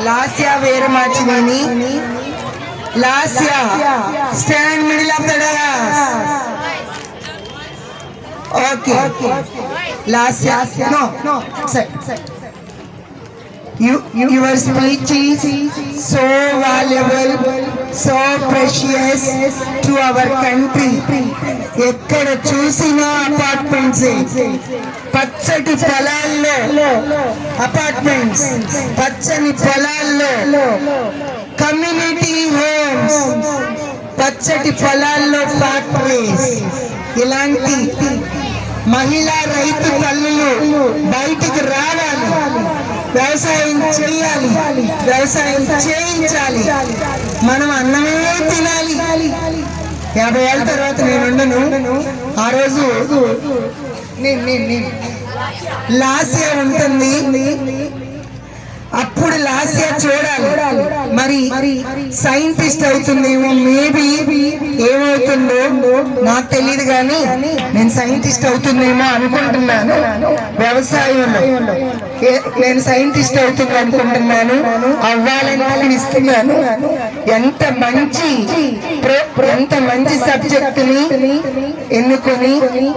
Lasya Veramachineni. Lasya, stand middle of the dais. Okay. Lasya, no, sir. Your speech is so valuable, so precious to our country. ఎక్కడ చూసినా apartments, పచ్చటి పొలాల్లో apartments, పచ్చని పొలాల్లో community homes, పచ్చటి పొలాల్లో factories. ఇలాంటి మహిళా రైతు పల్లెలు బయటికి రావాలి, వ్యవసాయం చేయాలి, వ్యవసాయం చేయించాలి. మనం అన్నమే తినాలి. 50 ఏళ్ళ తర్వాత నేనుండను. ఆ రోజు లాస్య ఉంటుంది. అప్పుడు లాస్య చూడాలి. మరి సైంటిస్ట్ అవుతుందేమో, మేబీ ఏమవుతుందో నాకు తెలియదు, కానీ నేను సైంటిస్ట్ అవుతుందేమో అనుకుంటున్నాను. వ్యవసాయంలో నేను సైంటిస్ట్ అవుతుంది అనుకుంటున్నాను. అవ్వాలని ఇస్తున్నాను. ఎంత మంచి సబ్జెక్టుని ఎన్నుకొని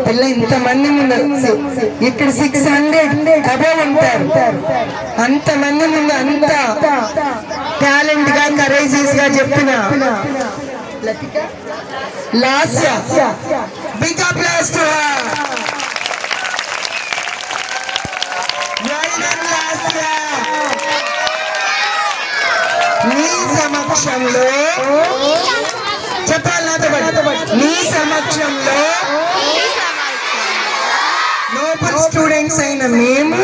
పిల్ల ఇంతమంది ముందు, ఇక్కడ 600 అబవ్ ఉంటారు. అంతమంది ముందు అంత టాలెంట్ గా, కరేజియస్ గా చెప్పిన Lasya, big applause to her. Well done Lasya. నీ సమక్షంలో చెప్పాలి నాతో పాటు, నీ సమక్షంలో నోబెల్ స్టూడెంట్స్ అయిన మేము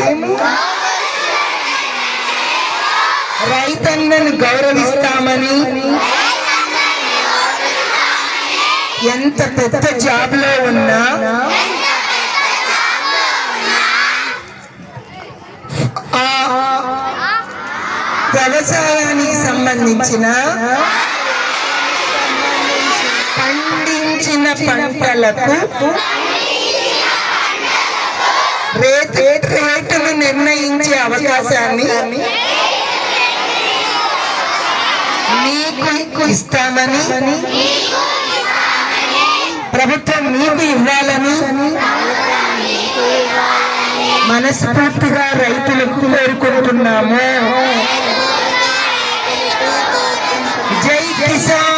రైతన్నను గౌరవిస్తామని, ఎంత పెద్ద జాబ్ లో ఉన్నా వ్యవసాయానికి సంబంధించిన పండించిన పంటలకు రేటును నిర్ణయించే అవకాశాన్ని మీకు ఇస్తామని, ప్రభుత్వం మీకు ఇవ్వాలని మనస్ఫూర్తిగా రైతులకు కోరుకుంటున్నాము. జై కిసాన్.